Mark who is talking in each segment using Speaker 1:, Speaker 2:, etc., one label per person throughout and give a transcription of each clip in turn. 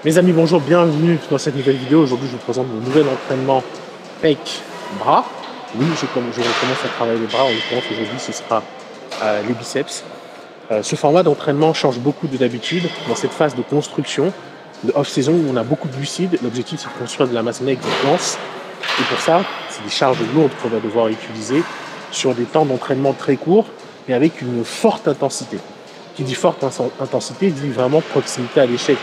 Speaker 1: Mes amis, bonjour, bienvenue dans cette nouvelle vidéo. Aujourd'hui, je vous présente mon nouvel entraînement pec bras. Oui, je recommence à travailler les bras. En l'occurrence, aujourd'hui, ce sera les biceps. Ce format d'entraînement change beaucoup de d'habitude. Dans cette phase de construction, de off-saison, où on a beaucoup de glucides, l'objectif, c'est de construire de la masse maigre dense. Et pour ça, c'est des charges lourdes qu'on va devoir utiliser sur des temps d'entraînement très courts et avec une forte intensité. Qui dit forte intensité, dit vraiment proximité à l'échec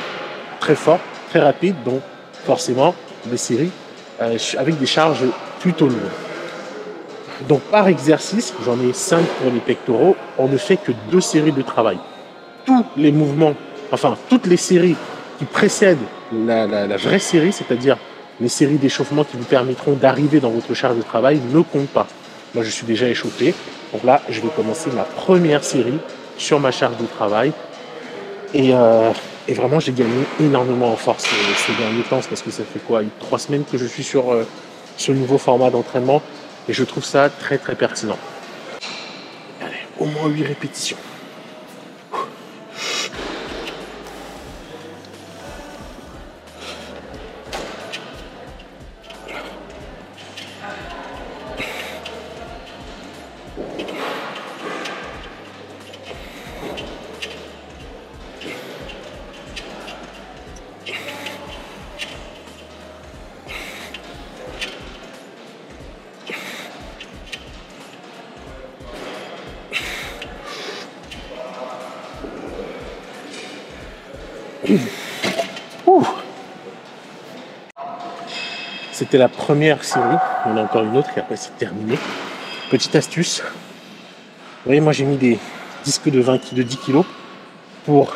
Speaker 1: très fort, très rapide, donc forcément des séries avec des charges plutôt lourdes. Donc par exercice, j'en ai 5 pour les pectoraux, on ne fait que 2 séries de travail. Tous les mouvements, enfin toutes les séries qui précèdent la vraie série, c'est-à-dire les séries d'échauffement qui vous permettront d'arriver dans votre charge de travail, ne comptent pas. Moi je suis déjà échauffé, donc là je vais commencer ma première série sur ma charge de travail. Et vraiment, j'ai gagné énormément en force ces derniers temps, parce que ça fait quoi, 3 semaines que je suis sur ce nouveau format d'entraînement et je trouve ça très très pertinent. Allez, au moins 8 répétitions. C'était la première série, il y en a encore une autre et après c'est terminé. Petite astuce, vous voyez, moi j'ai mis des disques de 10 kg pour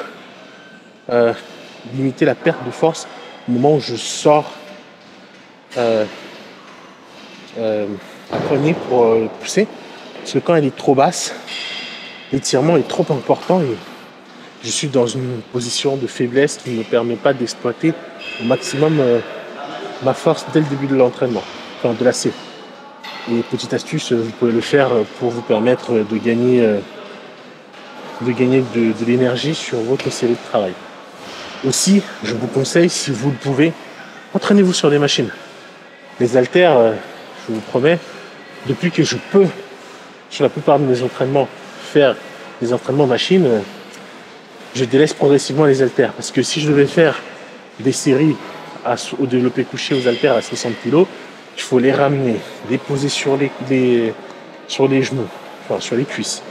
Speaker 1: limiter la perte de force au moment où je sors la poignée pour pousser, parce que quand elle est trop basse, l'étirement est trop important et je suis dans une position de faiblesse qui ne me permet pas d'exploiter au maximum ma force dès le début de l'entraînement, enfin de la série. Et petite astuce, vous pouvez le faire pour vous permettre de gagner de l'énergie sur votre série de travail. Aussi, je vous conseille, si vous le pouvez, entraînez-vous sur des machines. Les haltères, je vous promets, depuis que je peux, sur la plupart de mes entraînements, faire des entraînements machines, je délaisse progressivement les haltères. Parce que si je devais faire des séries au développé couché aux haltères à 60 kg, il faut les ramener, les poser sur les genoux, enfin sur les cuisses.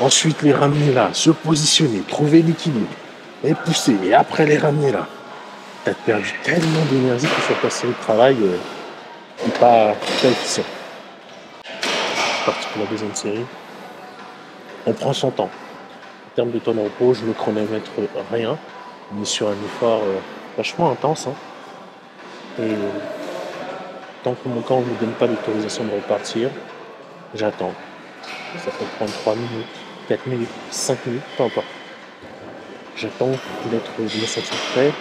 Speaker 1: Ensuite les ramener là, se positionner, trouver l'équilibre, et pousser, et après les ramener là. Tu as perdu tellement d'énergie que sur ta série de travail n'est pas efficient. C'est parti pour la deuxième série. On prend son temps. En termes de temps de repos, je ne chronomètre rien. On est sur un effort vachement intense. Et tant que mon corps ne me donne pas l'autorisation de repartir, j'attends. Ça peut prendre 3 minutes, 4 minutes, 5 minutes, peu importe. J'attends de me sentir prêt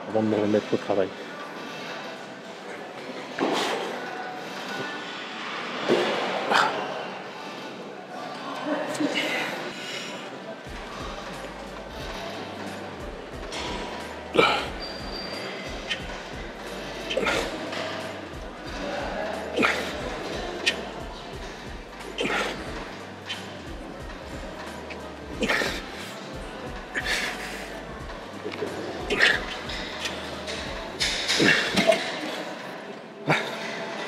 Speaker 1: avant de me remettre au travail.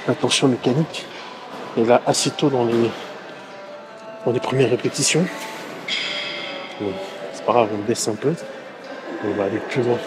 Speaker 1: La tension mécanique est là assez tôt dans les premières répétitions. Bon, c'est pas grave, on baisse un peu. On va aller plus loin.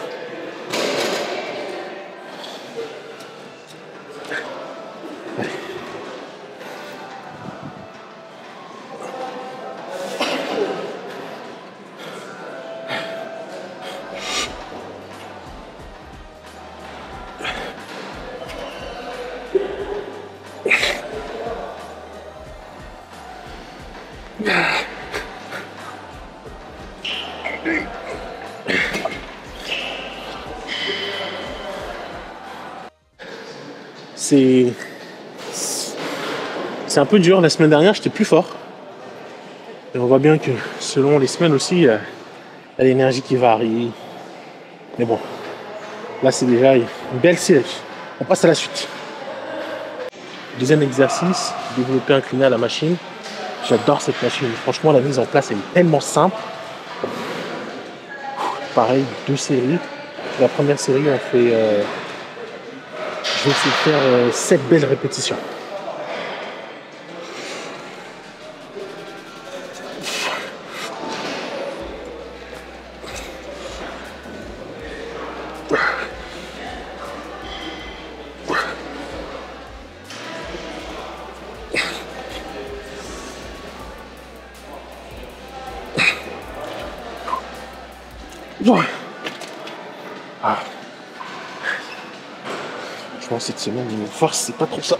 Speaker 1: C'est un peu dur. La semaine dernière, j'étais plus fort. Et on voit bien que selon les semaines aussi, il y a l'énergie qui varie. Mais bon, Là, c'est déjà une belle série. On passe à la suite. Deuxième exercice, développer incliné à la machine. J'adore cette machine. Franchement, la mise en place, elle est tellement simple. Pareil, 2 séries. La première série, on fait... je vais essayer de faire 7 belles répétitions. Ah. Je pense que cette semaine, une force, c'est pas trop ça.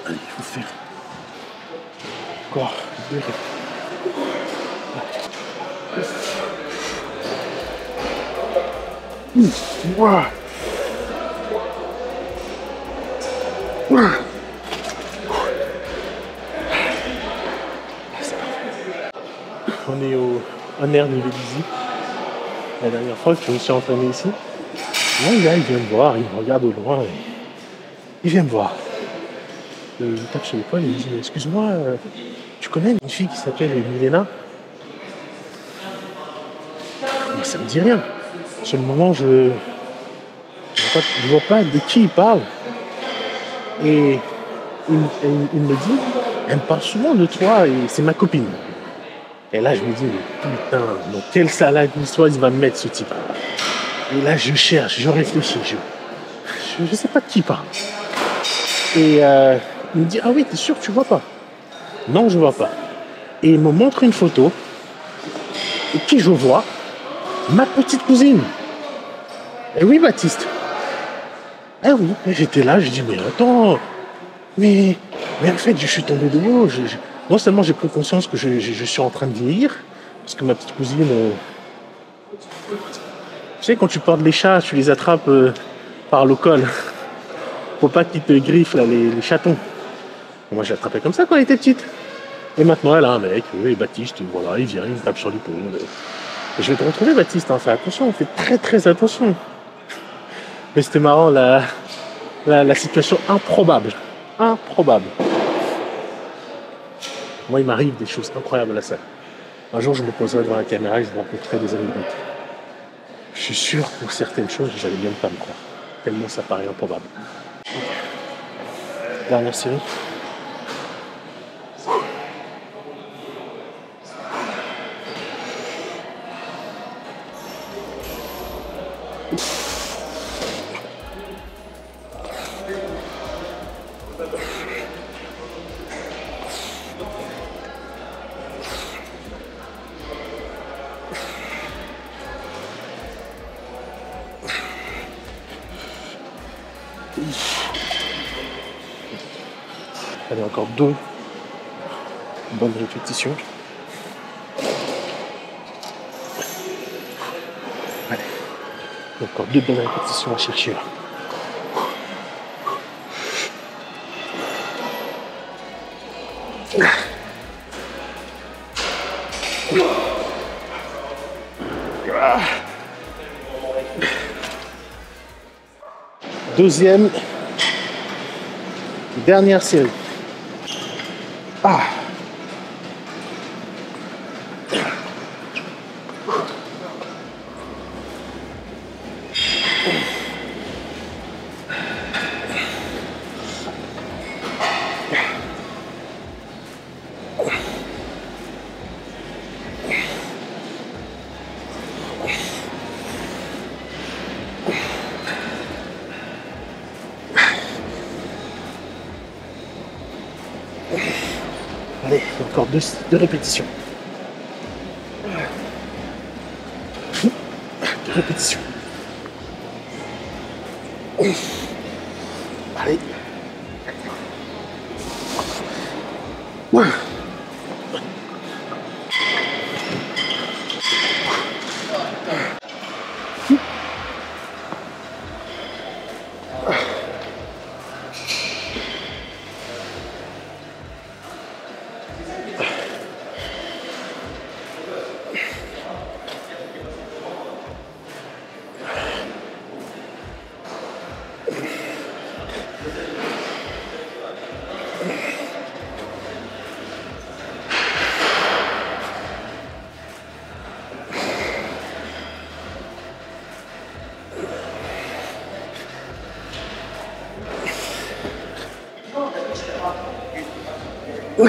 Speaker 1: Allez, il faut faire encore 2 répétitions. Ouah. Ouah. On est au air de Vélizy. La dernière fois que je me suis entraîné ici, là, il vient me voir, il me regarde au loin et il vient me voir. Il tape sur l'épaule et il me dit excuse-moi, tu connais une fille qui s'appelle Milena? Mais ça me dit rien. Sur le moment, je vois pas de qui il parle. Et il me dit, elle me parle souvent de toi et c'est ma copine. Et là, je me dis, mais putain, dans quelle salade d'histoire il va me mettre ce type? Et là, je cherche, je réfléchis, je sais pas de qui il parle. Et il me dit, ah oui, t'es sûr que tu vois pas? Non, je vois pas. Et il me montre une photo. Et qui je vois? Ma petite cousine. Et oui, Baptiste. Ah oui, et j'étais là, je dis, mais attends, mais en fait, je suis tombé de haut. Non seulement j'ai pris conscience que je suis en train de vieillir, parce que ma petite cousine, tu sais, quand tu portes les chats, tu les attrapes par le col. Faut pas qu'ils te griffent, là, les chatons. Moi, je l'attrapais comme ça quand elle était petite. Et maintenant, elle a un mec, et Baptiste, voilà, il vient, il me tape sur l'épaule. Et je vais te retrouver, Baptiste, hein, fais attention, fais très très attention. Mais c'était marrant, la situation improbable. Improbable. Moi, il m'arrive des choses incroyables à la salle. Un jour, je me poserai devant la caméra et je rencontrerai des anecdotes. Je suis sûr, pour certaines choses, j'allais même pas me croire. Tellement ça paraît improbable. Dernière série. Allez, encore 2 bonnes répétitions. Allez, encore 2 bonnes répétitions à chercher là. Deuxième, dernière série. Ah. Allez, encore 2 répétitions. 2 répétitions. Allez. Ouais. C'est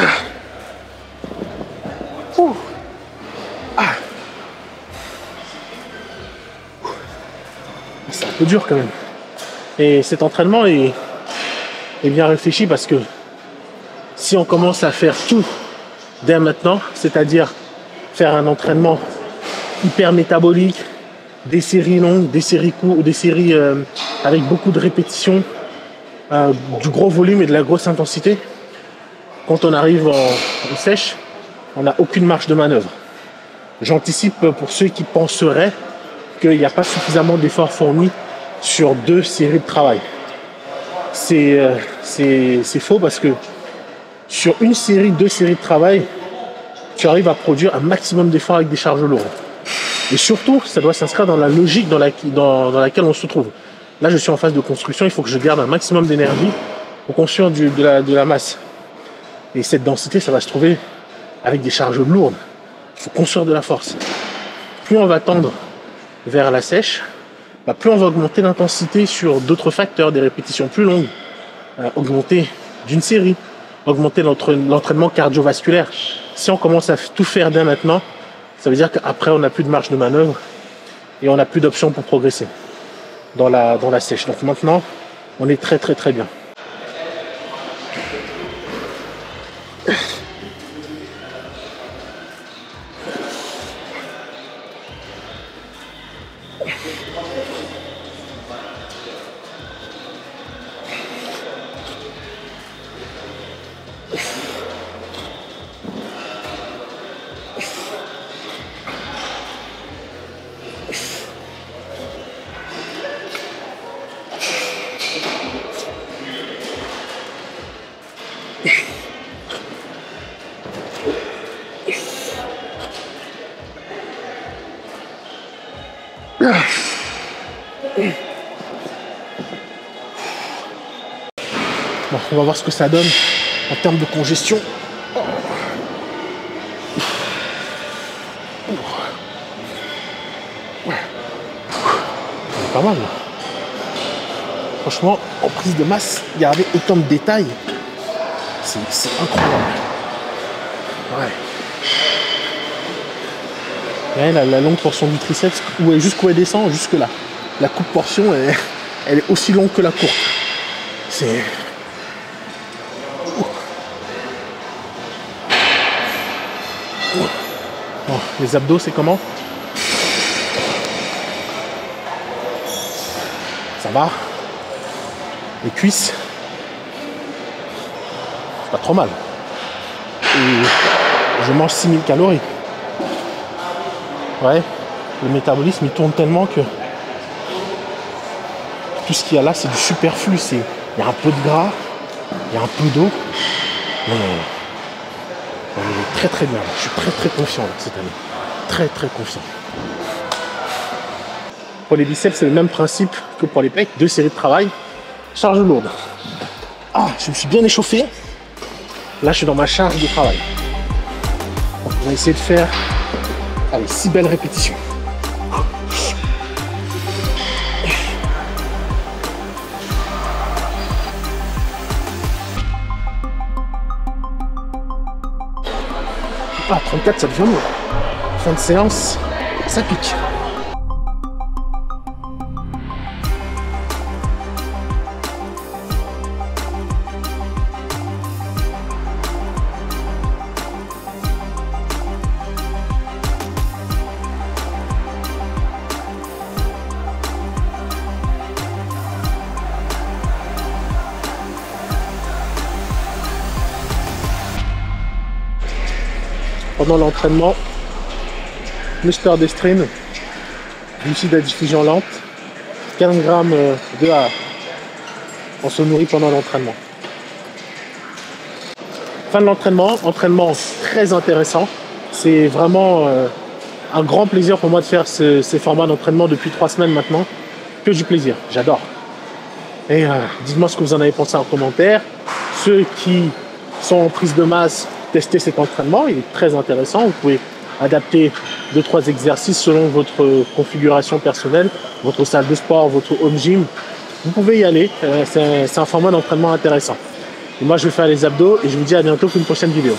Speaker 1: un peu dur quand même. Et cet entraînement est bien réfléchi parce que si on commence à faire tout dès maintenant, c'est-à-dire faire un entraînement hyper métabolique, des séries longues, des séries courtes, des séries avec beaucoup de répétitions, du gros volume et de la grosse intensité, quand on arrive en sèche, on n'a aucune marge de manœuvre. J'anticipe pour ceux qui penseraient qu'il n'y a pas suffisamment d'efforts fournis sur 2 séries de travail. C'est faux parce que sur une série, 2 séries de travail, tu arrives à produire un maximum d'efforts avec des charges lourdes. Et surtout, ça doit s'inscrire dans la logique dans laquelle on se trouve. Là, je suis en phase de construction, il faut que je garde un maximum d'énergie pour construire de la masse. Et cette densité, ça va se trouver avec des charges lourdes. Il faut construire de la force. Plus on va tendre vers la sèche, plus on va augmenter l'intensité sur d'autres facteurs, des répétitions plus longues, augmenter d'une série, augmenter l'entraînement cardiovasculaire. Si on commence à tout faire dès maintenant, ça veut dire qu'après on n'a plus de marge de manœuvre et on n'a plus d'options pour progresser dans la sèche. Donc maintenant, on est très très très bien. Bon, on va voir ce que ça donne en termes de congestion. C'est pas mal. Franchement, en prise de masse, garder autant de détails, c'est incroyable. Ouais. La longue portion du triceps, jusqu'où elle descend, jusque là. La coupe portion, elle est aussi longue que la courte. C'est... Bon, les abdos, c'est comment? Ça va? Les cuisses, c'est pas trop mal. Et je mange 6000 calories. Ouais, le métabolisme il tourne tellement que tout ce qu'il y a là c'est du superflu. Il y a un peu de gras, il y a un peu d'eau, mais on est très très bien. Je suis très très confiant là, cette année. Très très confiant. Pour les biceps, c'est le même principe que pour les pecs. 2 séries de travail, charge lourde. Ah, je me suis bien échauffé. Là, je suis dans ma charge de travail. On va essayer de faire 6 belles répétitions. Ah, 34, ça devient lourd. Fin de séance, ça pique. Pendant l'entraînement, muscle d'estrine, glucides à diffusion lente, 15 grammes de A. On se nourrit pendant l'entraînement. Fin de l'entraînement, entraînement très intéressant. C'est vraiment un grand plaisir pour moi de faire ces formats d'entraînement depuis 3 semaines maintenant. Que du plaisir, j'adore. Et dites-moi ce que vous en avez pensé en commentaire. Ceux qui sont en prise de masse, testez cet entraînement, il est très intéressant. Vous pouvez adapter 2-3 exercices selon votre configuration personnelle, votre salle de sport, votre home gym. Vous pouvez y aller, c'est un format d'entraînement intéressant. Et moi, je vais faire les abdos et je vous dis à bientôt pour une prochaine vidéo.